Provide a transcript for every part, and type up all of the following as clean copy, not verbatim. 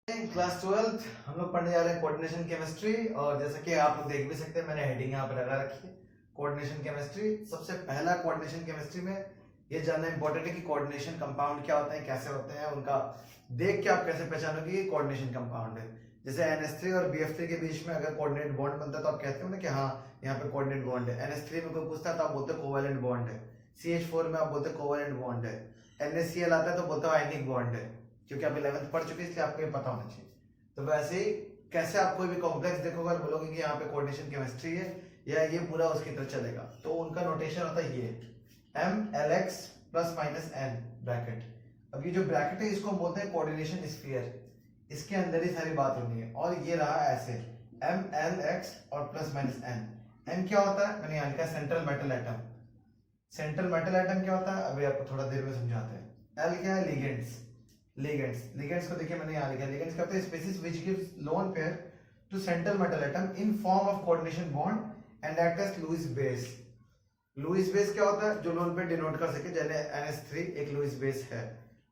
Class 12 हम लोग पढ़ने जा रहे हैं कोऑर्डिनेशन केमिस्ट्री। और जैसा कि आप लोग देख भी सकते हैं, मैंने हेडिंग यहाँ पर लगा रखी है कोऑर्डिनेशन केमिस्ट्री। सबसे पहला कोऑर्डिनेशन केमिस्ट्री में ये जानना इंपॉर्टेंट है कि कोऑर्डिनेशन कंपाउंड क्या होते हैं, कैसे होते हैं, उनका देख के आप कैसे पहचानोगे कि कोऑर्डिनेशन कंपाउंड है। जैसे NH3 और BF3 के बीच में अगर कोऑर्डिनेट बॉन्ड बनता है तो आप कहते हो ना कि हाँ यहाँ पे कोऑर्डिनेट बॉन्ड है। NH3 में कोई पूछता है तो आप बोलते हो कोवैलेंट बॉन्ड है। CH4 में आप बोलते हो कोवैलेंट बॉन्ड है। NaCl आता है तो बोलते हो आयनिक बॉन्ड है, क्योंकि आप 11th पढ़ चुके हैं इसलिए आपको ये पता होना चाहिए। तो वैसे ही कैसे आप कोई भी कॉम्प्लेक्स देखोगे और बोलोगे कि यहाँ पे कोऑर्डिनेशन केमिस्ट्री है या ये पूरा उसकी तरह चलेगा, तो उनका नोटेशन होता है ये MLX ± n ब्रैकेट। अब ये जो ब्रैकेट है इसको हम बोलते हैं कोऑर्डिनेशन स्फीयर। इसके अंदर ही सारी बात होनी है। और ये रहा ऐसे MLX और ± n। n क्या होता है, मैंने यहाँ लिखा central metal atom. Central metal atom क्या होता है अभी आपको थोड़ा देर में समझाते हैं। L क्या है, लिगेंड्स। लिगेंड्स को देखिए मैंने यहाँ लिखा है। लिगेंड्स क्या होते हैं, species which gives lone pair to central metal atom in form of coordination bond and act as Lewis base. लुईस बेस क्या होता है, जो लोन पेयर डिनोट कर सके, जैसे NH3 एक लुईस बेस है।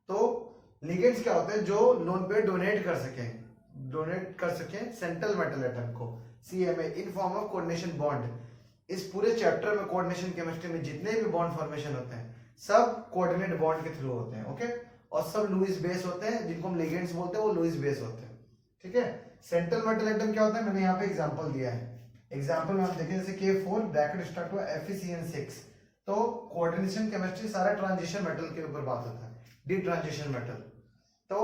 तो लिगेंड्स क्या होते हैं, जो लोन पेयर डोनेट कर सके सेंट्रल मेटल एटम को CMA in form of coordination bond. इस पूरे चैप्टर में कोऑर्डिनेशन केमिस्ट्री में जितने भी बॉन्ड फॉर्मेशन होते हैं सब कोऑर्डिनेट बॉन्ड के थ्रू होते हैं, ओके। और सब लुईस बेस होते हैं, जिनको हम लिगेंड्स बोलते हैं वो लुईस बेस होते हैं, ठीक है। सेंट्रल मेटल एटम क्या होता है, मैंने यहाँ पे एग्जांपल दिया है। एग्जांपल में आप देखें जैसे K4 ब्रैकेट स्टार्ट हुआ FeCN6। तो कोऑर्डिनेशन केमिस्ट्री सारा ट्रांजिशन मेटल के ऊपर बात होता है, डी ट्रांजिशन मेटल। तो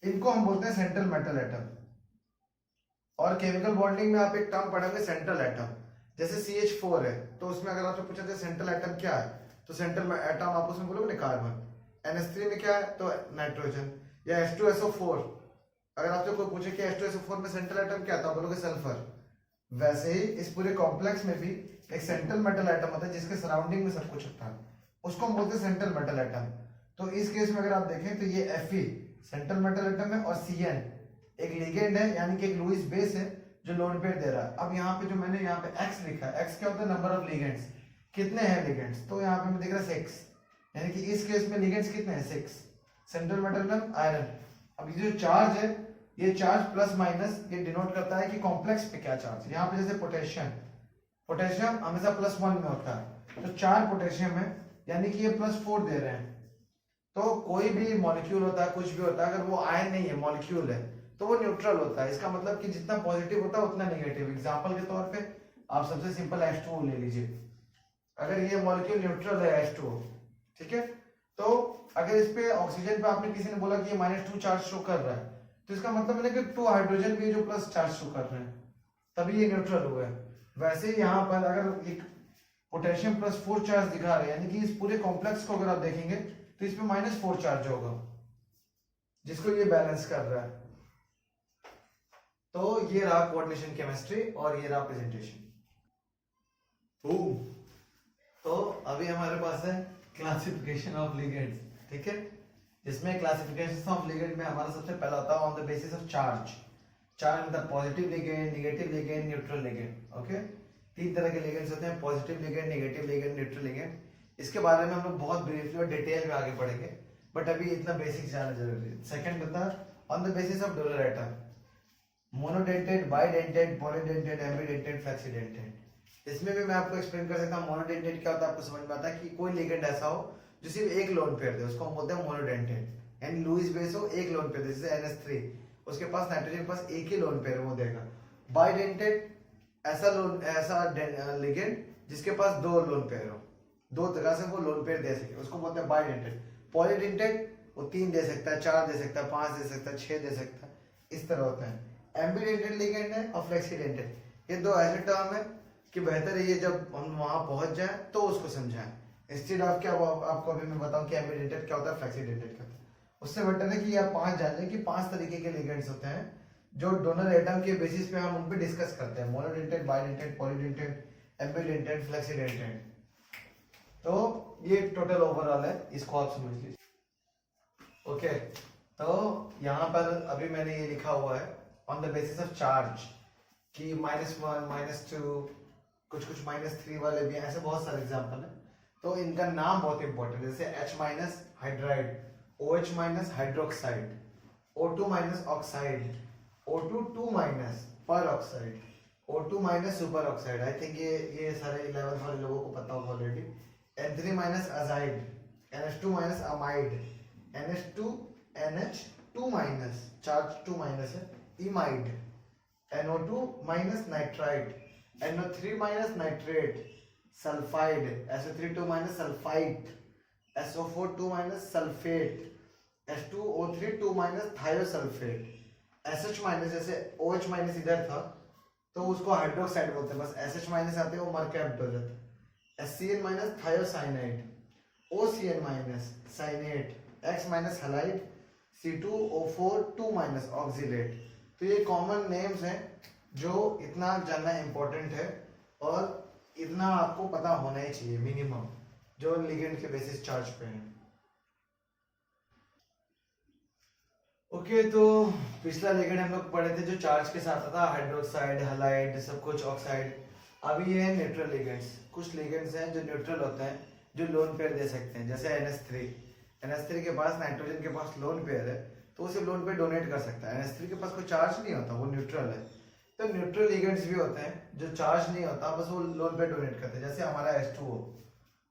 इनको हम बोलते हैं सेंट्रल मेटल एटम। और केमिकल बॉन्डिंग में आप एक टर्म पढ़ोगे सेंट्रल एटम। जैसे CH4 है तो उसमें अगर आपसे पूछा जाए सेंट्रल एटम क्या है, तो सेंट्रल एटम आप उसमें बोलोगे ना कार्बन। NH3 में क्या है तो नाइट्रोजन। या H2SO4, अगर आपसे कोई पूछे कि H2SO4 में सेंट्रल एटम क्या है तो आप बोलोगे सल्फर। वैसे ही इस पूरे कॉम्प्लेक्स में भी एक सेंट्रल मेटल एटम होता है जिसके सराउंडिंग में सब कुछ होता है, उसको हम बोलते हैं सेंट्रल मेटल एटम। तो इस केस में अगर आप देखें तो ये Fe सेंट्रल मेटल एटम है और Cn एक लिगेंड है, यानी कि एक लुईस बेस है जो लोन पेयर दे रहा है। अब यहाँ पे जो मैंने यहाँ पे X लिखा है, X क्या होता है, नंबर ऑफ लिगेंड्स, कितने हैं लिगेंड्स। तो यहाँ पे मैं देख रहा है 6, यानी कि इस केस में लिगेंड्स कितने हैं 6। Central metal atom iron. अब ये जो चार्ज है, ये चार्ज प्लस माइनस ये डिनोट करता है कि कॉम्प्लेक्स पे क्या चार्ज है। यहाँ पे जैसे पोटेशियम हमेशा +1 में होता है, तो 4 पोटेशियम है, यानी कि ये +4 दे रहे हैं। तो कोई भी मॉलिक्यूल होता है, कुछ भी होता है, अगर वो आयन नहीं है मॉलिक्यूल है तो वो न्यूट्रल होता है। इसका मतलब कि जितना पॉजिटिव होता है उतना नेगेटिव। एग्जांपल के तौर पे आप सबसे सिंपल H2O ले लीजिए। अगर ये मॉलिक्यूल न्यूट्रल है H2O, ठीक है, तो अगर इस पे ऑक्सीजन पे आपने किसी ने बोला कि ये -2 चार्ज शो कर रहा है, तो इसका मतलब है कि 2 हाइड्रोजन भी जो प्लस चार्ज शो कर रहे हैं, तभी ये न्यूट्रल हुआ है। वैसे ही यहाँ पर अगर एक पोटेशियम +4 चार्ज दिखा रहे हैं, यानी कि इस पूरे कॉम्प्लेक्स को अगर आप देखेंगे तो इस पे -4 चार्ज होगा, जिसको ये बैलेंस कर रहा है। तो ये रहा कोऑर्डिनेशन केमिस्ट्री और ये रहा प्रेजेंटेशन। तो अभी हमारे पास है क्लासिफिकेशन ऑफ लिगेंड्स, ठीक है। इसमें क्लासिफिकेशन ऑफ लिगेंड में हमारा सबसे पहला होता है on the basis of charge. Charge मतलब positive ligand, negative ligand, neutral ligand, okay. 3 तरह के लिगेंड्स होते हैं, positive ligand, negative ligand, neutral ligand. इसके बारे में हम लोग बहुत ब्रीफली और डिटेल में आगे पढ़ेंगे, बट अभी इतना बेसिक जानना जरूरी है। सेकंड होता है on the basis of donor atom, monodentate, bidentate, polydentate, ambidentate, flexidentate. इसमें भी मैं आपको एक्सप्लेन कर सकता हूँ। मोनोडेंटेड क्या होता है आपको समझ में आता है कि कोई लिगेंड ऐसा हो जो सिर्फ एक लोन पेयर दे, उसको हम बोलते हैं मोनोडेंटेड। यानी लुईस बेस हो, एक लोन पेयर दे, जैसे NH3 उसके पास नाइट्रोजन के पास एक ही लोन पेयर वो देगा। बाइडेंटेड ऐसा लिगेंड जिसके पास 2 लोन पेयर हो, 2 जगह से वो लोन पेयर दे सके, उसको बोलते हैं बाइडेंटेड। पॉलीडेंटेड वो 3 दे सकता है, 4 दे सकता है, 5 दे सकता है, 6 दे सकता है, इस तरह होता है। एम्बीडेंटेड लिगेंड है और फ्लेक्सीडेंटेड, ये 2 ऐसे टर्म है कि बेहतर है ये जब हम वहां पहुंच जाए तो उसको समझाएं, इंस्टेड ऑफ क्या आपको अभी मैं बताऊं कि एम्बीडेंटेड क्या होता है, फ्लेक्सीडेंटेड क्या होता है। उससे बेटर है कि आप 5 जान लें कि 5 तरीके के लिगेंड्स होते हैं जो डोनर एटम के बेसिस पे हम उन पे डिस्कस करते हैं। Monodentate, bidentate, polydentate, ambidentate, flexidentate. तो ये टोटल ओवरऑल है, इसको आप समझ लीजिए, ओके। तो यहाँ पर अभी मैंने ये लिखा हुआ है on the basis of charge कि -1, -2, कुछ -3 वाले भी हैं, ऐसे बहुत सारे एग्जांपल हैं। तो इनका नाम बहुत इंपॉर्टेंट है, जैसे H- hydride, OH- hydroxide, O2 minus oxide, O2 2 minus peroxide, O2 minus superoxide. I think ये सारे 11th वाले लोगों को पता होगा already. N3 minus azide, NH2 minus amide, NH2 NH2 minus, charge 2 minus है, imide, NO2 minus nitride, NO3 minus nitrate, sulphide, SO3 2 minus sulphide, SO4 2 minus sulphate, H2O3 2 minus thiosulphate, SH minus, जैसे OH minus इधर था तो उसको hydroxide बोलते हैं, बस SH minus आते हैं वो मरकैप्ट हो जाता है। HCl minus thiocyanide, OCl minus cyanate, X minus halide, C2O4 2 minus oxalate. तो ये कॉमन नेम्स हैं जो इतना जानना इंपॉर्टेंट है और इतना आपको पता होना ही चाहिए मिनिमम, जो लिगेंड के बेसिस चार्ज पे है। ओके तो पिछला लिगेंड हम लोग पढ़े थे जो चार्ज के साथ था, हाइड्रोक्साइड, हैलाइड, सब कुछ ऑक्साइड। अभी ये है न्यूट्रल लिगेंड्स। कुछ लिगेंड्स हैं जो न्यूट्रल होते हैं, जो लोन पेयर दे सकते हैं, जैसे NH3 के पास नाइट्रोजन के पास लोन पेयर है तो वो सिर्फ लोन पेयर डोनेट कर सकता है। NH3 के पास कोई चार्ज नहीं होता, वो न्यूट्रल है। तो न्यूट्रल लिगेंड्स भी होते हैं जो चार्ज नहीं होता, बस वो लोन पेयर डोनेट करते हैं। जैसे हमारा H2O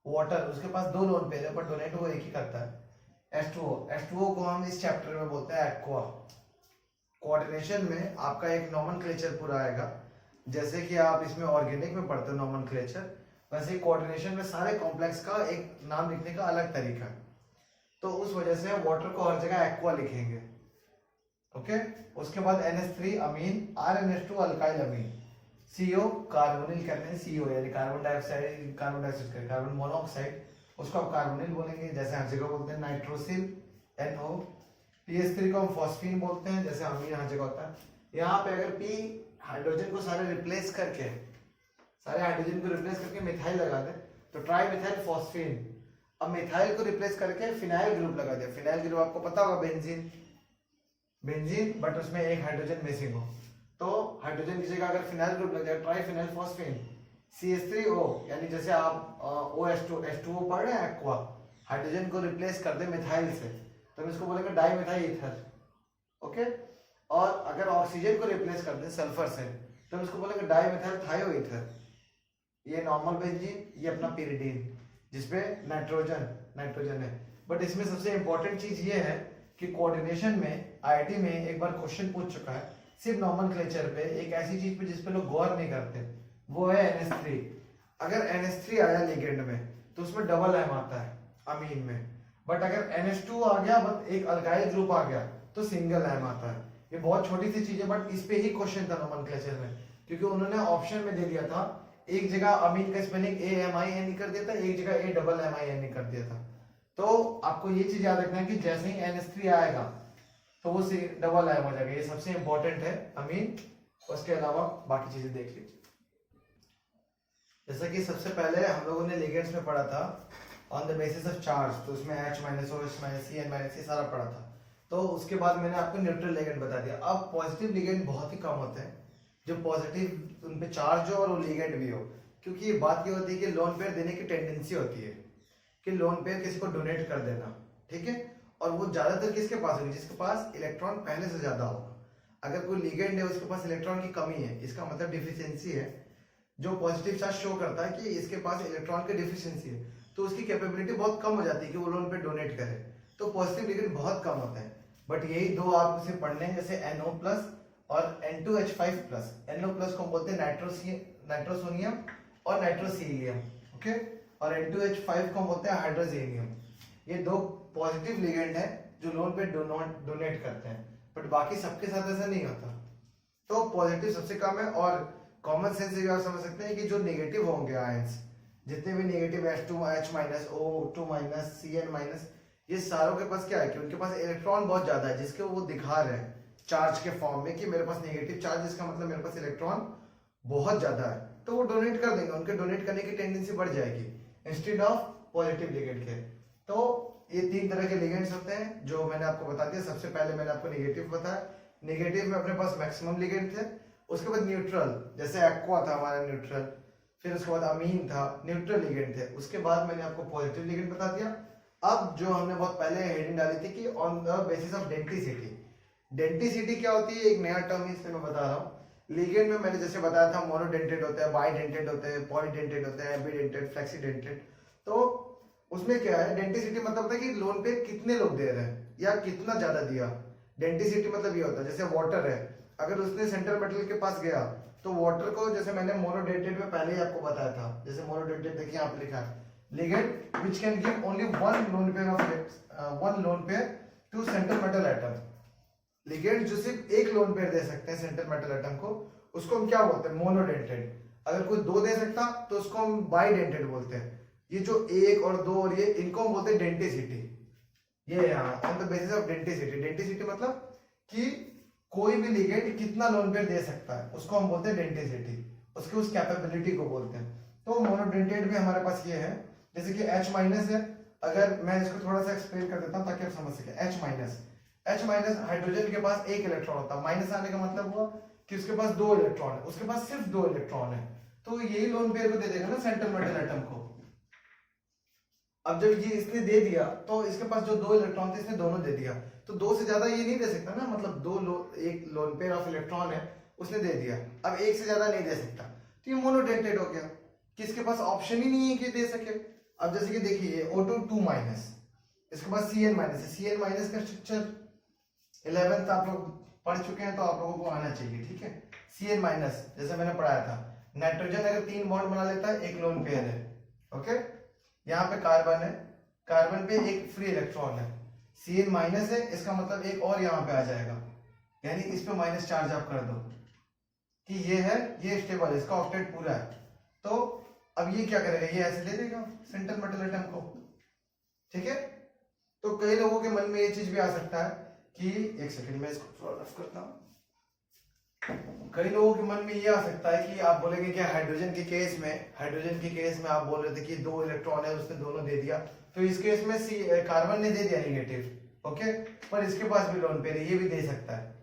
वाटर, उसके पास 2 लोन पेयर है पर डोनेट वो एक ही करता है, H2O को हम इस चैप्टर में बोलते हैं एक्वा। कोऑर्डिनेशन में आपका एक नोमेनक्लेचर पूरा आएगा, जैसे कि आप इसमें ऑर्गेनिक में पढ़ते हो नोमेनक्लेचर, वैसे ही कोऑर्डिनेशन में सारे कॉम्प्लेक्स का एक नाम लिखने का अलग तरीका है। तो उस वजह से वाटर को हर जगह एक्वा लिखेंगे। ओके, उसके बाद NH3 अमीन, RNH2 अल्काइल अमीन, CO कार्बोनिल कहते हैं, CO यानी कार्बन डाइऑक्साइड, कार्बन मोनोऑक्साइड, उसको आप कार्बोनिल बोलेंगे, जैसे हर जगह बोलते हैं नाइट्रोसिल, NO। PS3 को हम फॉस्फीन बोलते हैं, जैसे अमीन हर जगह होता है। यहाँ पे अगर P हाइड्रोजन को सारे रिप्लेस करके, मिथाइल लगा दे तो ट्राई मिथाइल फॉस्फीन। अब मिथाइल को रिप्लेस करके फिनाइल ग्रुप लगा दिया, फिनाइल ग्रुप आपको पता होगा बेंजीन, बट उसमें एक हाइड्रोजन मिसिंग हो, तो हाइड्रोजन की जगह अगर फिनाइल ग्रुप लग जाए, ट्राई फिनाइल फॉस्फीन। CH3O यानी जैसे आप H2O पढ़ रहे हैं एक्वा, हाइड्रोजन को रिप्लेस कर दे मिथाइल से तो हम इसको बोलेंगे डाई मिथाइल ईथर। ओके, और अगर ऑक्सीजन को रिप्लेस कर दे सल्फर से तो हम इसको बोलेंगे डाई मिथाइल थायो ईथर। ये नॉर्मल बेंजीन, ये अपना पिरिडीन जिसपे नाइट्रोजन है। बट इसमें सबसे इंपॉर्टेंट चीज ये है कि कोऑर्डिनेशन में IIT में एक बार क्वेश्चन पूछ चुका है सिर्फ नोमेनक्लेचर पे, एक ऐसी चीज पे जिसपे लोग गौर नहीं करते, वो है NH3। अगर NH3 आया लिगेंड में तो उसमें डबल एम आता है अमीन में, बट अगर NH2 आ गया, बट एक अल्काइल ग्रुप आ गया तो सिंगल एम आता है। ये बहुत छोटी सी चीज है बट इस पे ही क्वेश्चन था नोमेनक्लेचर में, क्योंकि उन्होंने ऑप्शन में दे दिया था, एक जगह अमीन का स्पेलिंग AMIN कर दिया था, एक जगह AMMIN कर दिया था। तो आपको ये चीज याद रखना है कि जैसे ही NH3 आएगा तो वो डबल एम हो जाएगा, ये सबसे इंपॉर्टेंट है अमीन। उसके अलावा बाकी चीजें देख लीजिए। जैसा कि सबसे पहले हम लोगों ने लिगेंड्स में पढ़ा था on the basis of charge, तो उसमें H minus OH minus CN minus ये सारा पढ़ा था। तो उसके बाद मैंने आपको न्यूट्रल लिगेंड बता दिया। अब पॉजिटिव लिगेंड बहुत ही कम होते हैं जो पॉजिटिव उन पे चार्ज हो और वो लिगेंड भी हो, क्योंकि ये बात ये होती है कि लोन पेयर देने की टेंडेंसी होती है कि लोन पेयर किसी को डोनेट कर देना, ठीक है, और वो ज्यादातर किसके पास होगी, जिसके पास इलेक्ट्रॉन पहले से ज्यादा होगा। अगर कोई लिगेंड है उसके पास इलेक्ट्रॉन की कमी है, इसका मतलब डिफिशियंसी है, जो पॉजिटिव चार्ज शो करता है कि इसके पास इलेक्ट्रॉन की डिफिशियंसी है, तो उसकी कैपेबिलिटी बहुत कम हो जाती है कि वो लोन पे डोनेट करे। तो पॉजिटिव लिगेंड बहुत कम होते हैं, बट यही दो आप उसे पढ़ने हैं, जैसे NO+ और N2H5+। NO+ को बोलते हैं नाइट्रोसोनियम और नाइट्रोसीलियम, ओके, और N2H5 को बोलते हैं हाइड्रोजेनियम। ये दो पॉजिटिव लिगेंड है जो लोन पे डोनेट करते हैं, बट बाकी सबके साथ ऐसा नहीं होता। तो पॉजिटिव सबसे कम है, और कॉमन सेंस से आप समझ सकते हैं कि जो नेगेटिव होंगे आयंस, जितने भी negative H2H minus O2 minus CN minus, ये सारों के पास क्या है कि उनके पास इलेक्ट्रॉन बहुत ज्यादा है, जिसके वो दिखा रहे हैं चार्ज के फॉर्म में कि मेरे पास नेगेटिव चार्ज, इसका मतलब मेरे पास इलेक्ट्रॉन बहुत ज्यादा है, तो वो डोनेट कर देंगे, उनके डोनेट करने की टेंडेंसी बढ़ जाएगी इंस्टेड ऑफ पॉजिटिव लिगेंड के। तो ये 3 तरह के लिगेंड्स होते हैं जो मैंने आपको बता दिया। सबसे पहले मैंने आपको नेगेटिव बताया, नेगेटिव में अपने पास मैक्सिमम लिगेंड थे। उसके बाद न्यूट्रल, जैसे एक्वा था हमारा न्यूट्रल, फिर उसके बाद अमीन था, न्यूट्रल लिगेंड थे। उसके बाद मैंने आपको पॉजिटिव लिगेंड बता दिया। अब जो हमने बहुत पहले हेडिंग डाली थी कि on the basis of density, denticity क्या होती है, एक नया टर्म है, इसलिए मैं बता रहा हूँ। लिगेंड में मैंने जैसे बताया था मोनोडेंटेड होता है, बाइडेंटेड होता है, पॉलीडेंटेड होता है, एम्बीडेंटेड, फ्लेक्सीडेंटेड। तो उसमें क्या है, डेंटिसिटी मतलब होता है कि लोन पे कितने लोग दे रहे हैं या कितना ज्यादा दिया। डेंटिसिटी मतलब ये होता है जैसे वाटर है, अगर उसने सेंट्रल मेटल के पास गया तो वाटर को, जैसे मैंने मोनोडेंटेड में पहले ही आपको बताया था, जैसे मोनोडेंटेड देखिए यहाँ पे लिखा है ligand which can give only one lone pair to central metal atom. Ligand जो सिर्फ एक लोन पेयर दे सकते हैं सेंट्रल मेटल एटम को, उसको हम क्या बोलते हैं, मोनोडेंटेड। अगर कोई दो दे सकता तो उसको हम बाइडेंटेड बोलते हैं। ये जो एक और दो और ये, इनको हम बोलते हैं डेंटिसिटी। ये यहाँ on the basis of denticity. Denticity मतलब कि कोई भी लिगेंड कितना लोन पेयर दे सकता है, उसको हम बोलते हैं डेंटिसिटी, उसकी उस कैपेबिलिटी को बोलते हैं। तो मोनोडेंटेड में हमारे पास ये है, जैसे कि H माइनस है, अगर मैं इसको थोड़ा सा एक्सप्लेन कर देता हूँ ताकि आप समझ सके। H माइनस हाइड्रोजन के पास एक इलेक्ट्रॉन होता है, माइनस आने का मतलब हुआ कि उसके पास दो इलेक्ट्रॉन है, उसके पास सिर्फ दो इलेक्ट्रॉन है, तो यही लोन पेयर को दे देगा ना सेंट्रल मेटल एटम को। अब जब ये इसने दे दिया तो इसके पास जो दो इलेक्ट्रॉन थे इसने दोनों दे दिया, तो दो से ज्यादा ये नहीं दे सकता ना, मतलब एक लोन पेयर ऑफ इलेक्ट्रॉन है उसने दे दिया, अब एक से ज्यादा नहीं दे सकता, तो ये मोनोडेंटेड हो गया कि इसके पास ऑप्शन ही नहीं है कि दे सके। अब जैसे कि देखिए O2 2 माइनस, इसके पास Cn माइनस है, Cn माइनस का स्ट्रक्चर 11th आप लोग पढ़ चुके हैं तो आप लोगों को आना चाहिए, ठीक है। Cn माइनस जैसे मैंने पढ़ाया था, नाइट्रोजन अगर 3 बॉन्ड बना लेता है एक लोन पेयर है, ओके। यहाँ पे कार्बन है, कार्बन पे एक फ्री इलेक्ट्रॉन है, Cn माइनस है, इसका मतलब एक और यहाँ पे आ जाएगा, यानी इस पे माइनस चार्ज आप कर दो कि ये है, ये स्टेबल है, इसका ऑक्टेट पूरा है। तो अब ये क्या करेगा, ये ऐसे दे देगा सेंट्रल मेटल एटम को, ठीक है। तो कई लोगों के मन में ये चीज भी आ सकता है कि, एक सेकंड में इसको थोड़ा रफ करता हूँ, कई लोगों के मन में ये आ सकता है कि आप बोलेंगे कि हाइड्रोजन के केस में आप बोल रहे थे कि दो इलेक्ट्रॉन है उसने दोनों दे दिया, तो इस केस में कार्बन ने दे दिया निगेटिव, ओके, पर इसके पास भी लोन पेयर है, ये भी दे सकता है।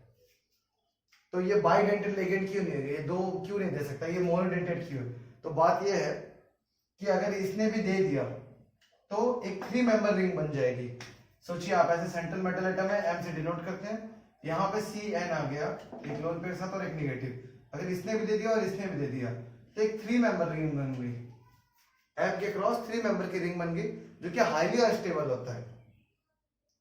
तो ये बाइडेंटेड लिगेंड क्यों नहीं है, ये दो क्यों नहीं दे सकता, ये मोनोडेंटेड क्यों है? तो बात ये है कि अगर इसने भी दे दिया तो एक 3 मेंबर रिंग बन जाएगी। सोचिए आप, ऐसे सेंट्रल मेटल एटम है, M से डिनोट करते हैं, यहाँ पे Cn आ गया एक लोन पेयर साथ और एक नेगेटिव, अगर इसने भी दे दिया और इसने भी दे दिया तो एक 3 मेंबर रिंग बन गई, M के क्रॉस 3 मेंबर की रिंग बन गई, जो कि हाईली अनस्टेबल होता है,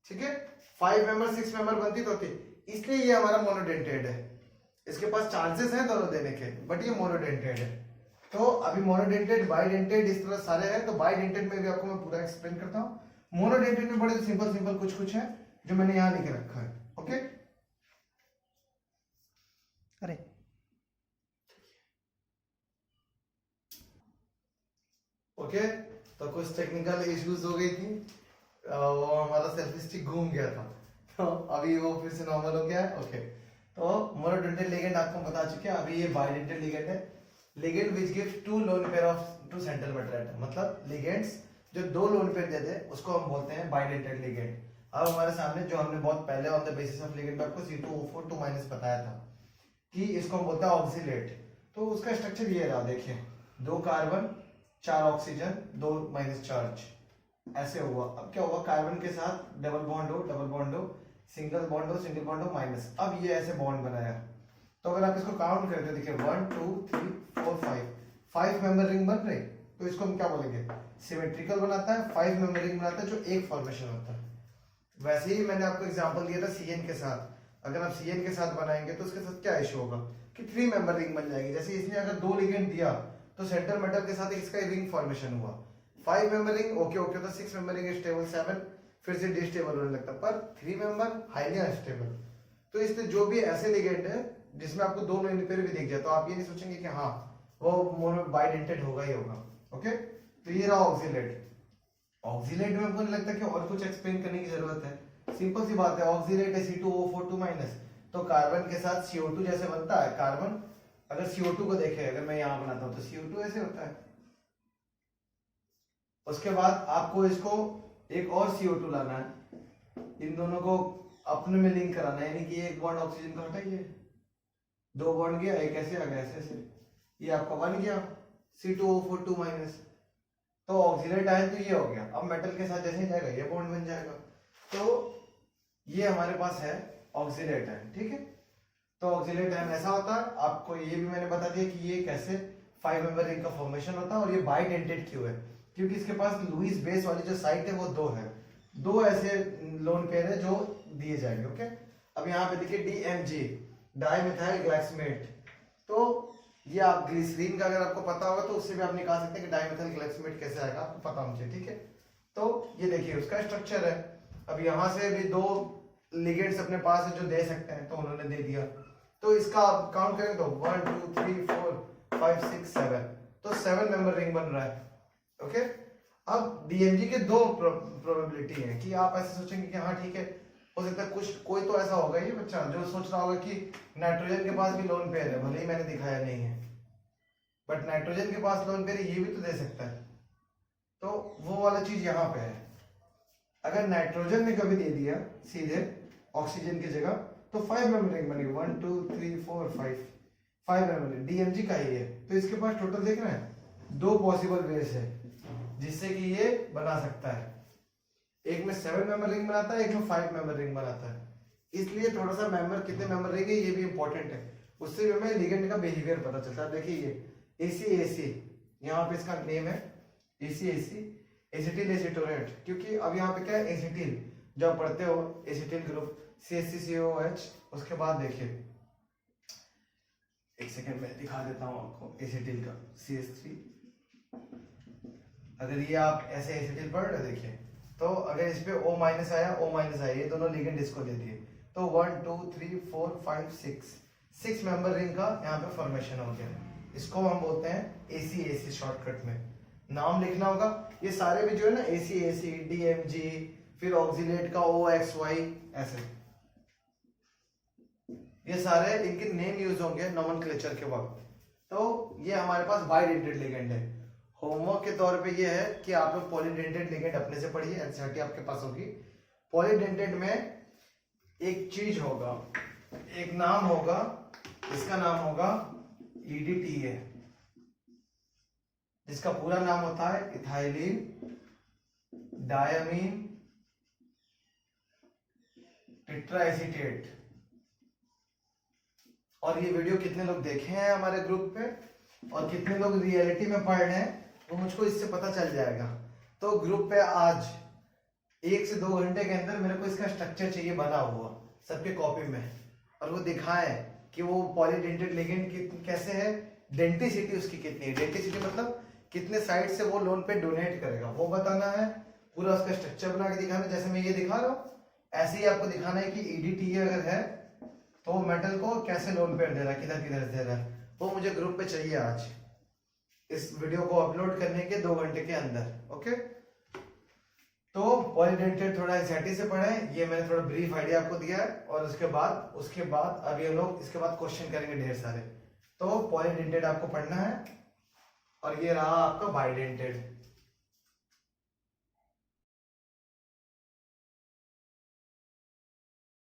ठीक है। 5 मेंबर 6 मेंबर बनती तो होती, इसलिए ये हमारा मोनोडेंटेड है, इसके पास चांसेस हैं दोनों देने के, बट ये मोनोडेंटेड है। तो अभी मोनोडेंटेड, बाइडेंटेड, इस तरह सारे हैं, तो बाइडेंटेड में भी आपको मैं पूरा एक्सप्लेन करता हूँ। मोनोडेंटेड में बड़े सिंपल कुछ है जो मैंने यहाँ लिख रखा है, ओके। अरे ओके, तो कुछ टेक्निकल इश्यूज हो गई थी, वो हमारा सेल्फी स्टिक घूम गया था, तो अभी वो फिर से नॉर्मल हो गया है, ओके। तो मोनोडेंटेड लिगेंड आपको बता चुके हैं, अभी ये बाइडेंटेड लिगेंड है, ligand which gives 2 lone pair of 2 central metal atom, मतलब लिगेंड्स जो 2 लोन पेयर देते हैं उसको हम बोलते हैं बाइडेंटेड लिगेंड। अब हमारे सामने जो हमने बहुत पहले on the basis of ligand आपको C2O4 2 माइनस बताया था कि इसको हम बोलते हैं ऑक्सीलेट, तो उसका स्ट्रक्चर ये रहा, देखिए 2 कार्बन 4 ऑक्सीजन 2 माइनस चार्ज, ऐसे हुआ। अब क्या हुआ, कार्बन के साथ डबल बॉन्ड हो, सिंगल बॉन्ड हो माइनस, अब ये ऐसे बॉन्ड बनाया। तो अगर आप इसको काउंट करते हैं, देखिए 1 2 3 4 5 मेंबर रिंग बन रही, तो इसको हम क्या बोलेंगे, सिमेट्रिकल बनाता है, 5 मेंबर रिंग बनाता है जो एक फॉर्मेशन होता है। वैसे ही मैंने आपको एग्जांपल दिया था Cn के साथ, अगर आप Cn के साथ बनाएंगे तो उसके साथ क्या इशू होगा कि 3 मेंबर रिंग बन जाएगी। जैसे इसने अगर 2 लिगेंड दिया तो सेंट्रल मेटल के साथ इसका रिंग फॉर्मेशन हुआ, 5 मेंबर रिंग ओके तो 6 मेंबर रिंग स्टेबल, 7 फिर से डिस्टेबल होने लगता, पर 3 मेंबर हाईली अनस्टेबल। तो इसमें जो भी ऐसे लिगेंड है जिसमें आपको 2 लोन पेयर भी दिख जाए, तो आप ये नहीं सोचेंगे कि हाँ वो मोनो बाइडेंटेड होगा ही होगा, ओके। तो ये रहा ऑक्सीलेट। ऑक्सीलेट में आपको नहीं लगता कि और कुछ एक्सप्लेन करने की जरूरत है, सिंपल सी बात है, ऑक्सीलेट है C2O4 2 माइनस, तो कार्बन के साथ CO2 जैसे बनता है, कार्बन अगर CO2 को देखे, अगर मैं यहाँ बनाता हूँ तो CO2 ऐसे होता है, उसके बाद आपको इसको एक और CO2 लाना है, इन दोनों को अपने में लिंक कराना है, यानी कि एक बॉन्ड ऑक्सीजन का हटाइए, 2 बॉन्ड गया, एक ऐसे आ गया, ऐसे ये आपका बन गया C2O4 2 माइनस, तो ऑक्सीलेट आए तो ये हो गया। अब मेटल के साथ जैसे ही जाएगा ये बॉन्ड बन जाएगा। तो ये हमारे पास है ऑक्सिलेट आयन, ठीक है। तो ऑक्सिलेट आयन ऐसा होता है, आपको ये भी मैंने बता दिया कि ये कैसे 5 मेंबर रिंग का फॉर्मेशन होता है, और ये बाइडेंटेड क्यों है, क्योंकि इसके पास लुईस बेस वाली जो साइट है वो 2 है, 2 ऐसे लोन पेयर है जो दिए जाएंगे, ओके। अब यहाँ पे देखिए DMG, डाइमिथाइल ग्लाइसिमेट, तो ये आप ग्लिसरीन का अगर आपको पता होगा तो उससे भी आप निकाल सकते हैं कि डाइमिथाइल ग्लाइसिमेट कैसे आएगा, आपको पता होना चाहिए, ठीक है। तो ये देखिए उसका स्ट्रक्चर है। अब यहाँ से भी 2 लिगेंड्स अपने पास है जो दे सकते हैं, तो उन्होंने दे दिया, तो इसका आप काउंट करें तो 1 2 3 4 5 6 7, तो 7 मेंबर रिंग बन रहा है, ओके। अब DMG के 2 प्रोबेबिलिटी है कि आप ऐसे सोचेंगे कि हाँ ठीक है, हो सकता है कुछ कोई तो ऐसा होगा ये बच्चा जो सोच रहा होगा कि नाइट्रोजन के पास भी लोन पेयर है, भले ही मैंने दिखाया नहीं है, बट नाइट्रोजन के पास लोन पेयर ये भी तो दे सकता है, तो वो वाला चीज यहाँ पे है। अगर नाइट्रोजन ने कभी दे दिया सीधे ऑक्सीजन की जगह, तो 5 मेंबर रिंग बनेगी, 1 2 3 4 5 मेंबर रिंग DMG का ही है, तो इसके पास टोटल देख रहे हैं 2 पॉसिबल वेज है जिससे कि ये बना सकता है। एक में 7 मेंबर रिंग बनाता है, एक में 5 मेंबर रिंग बनाता है, इसलिए थोड़ा सा मेंबर कितने मेंबर रिंग है ये भी इंपॉर्टेंट है, उससे भी हमें लिगेंड का बिहेवियर पता चलता है। देखिए ये ACAC, यहाँ पे इसका नेम है ACAC, एसिटिल एसिटोनेट, क्योंकि अब यहाँ पे क्या है एसिटिल, जो आप पढ़ते हो एसिटिल ग्रुप CH3COOH, उसके बाद देखिए एक सेकंड में दिखा देता हूँ आपको एसिटिल का CH3, अगर ये आप ऐसे एसिटिल पढ़ रहे देखिए, तो अगर इस पे O- आया, ये दोनों लिगेंड इसको दे दिए, तो 1 2 3 4 5 6 मेंबर रिंग का यहाँ पे फॉर्मेशन हो गया, इसको हम बोलते हैं ACAC शॉर्टकट में। नाम लिखना होगा, ये सारे भी जो है ना ACAC, DMG, फिर ऑक्सिलेट का OXY, ऐसे ये सारे इनके नेम यूज होंगे नोमेनक्लेचर के वक्त। तो ये हमारे पास बाइडेंटेड लिगेंड है। होमवर्क के तौर पे ये है कि आप लोग पॉलीडेंटेड लिगेंड अपने से पढ़िए, एनसीईआरटी आपके पास होगी। पॉलीडेंटेड में एक चीज होगा, एक नाम होगा, इसका नाम होगा EDTA, जिसका पूरा नाम होता है इथाइलिन डायमीन टेट्राएसीटेट। और ये वीडियो कितने लोग देखे हैं हमारे ग्रुप पे और कितने लोग रियलिटी में पढ़ रहे हैं वो मुझको इससे पता चल जाएगा। तो ग्रुप पे आज 1 से 2 घंटे के अंदर मेरे को इसका स्ट्रक्चर चाहिए बना हुआ सबके कॉपी में, और वो दिखाएं कि वो पॉलीडेंटेड लिगेंड कैसे है, डेंटिसिटी उसकी कितनी है, डेंटिसिटी मतलब कितने साइड से वो लोन पे डोनेट करेगा वो बताना है, पूरा उसका स्ट्रक्चर बना के दिखाना, जैसे मैं ये दिखा रहा हूँ ऐसे ही आपको दिखाना है कि EDTA अगर है तो मेटल को कैसे लोन पेयर दे रहा है, किधर किधर दे रहा है, वो मुझे ग्रुप पे चाहिए आज इस वीडियो को अपलोड करने के 2 घंटे के अंदर, ओके। तो पॉलीडेंटेड थोड़ा एनसीईआरटी से पढ़ें, ये मैंने थोड़ा ब्रीफ आइडिया आपको दिया है, और उसके बाद अभी हम लोग इसके बाद क्वेश्चन करेंगे ढेर सारे। तो पॉलीडेंटेड आपको पढ़ना है, और ये रहा आपका बाइडेंटेड।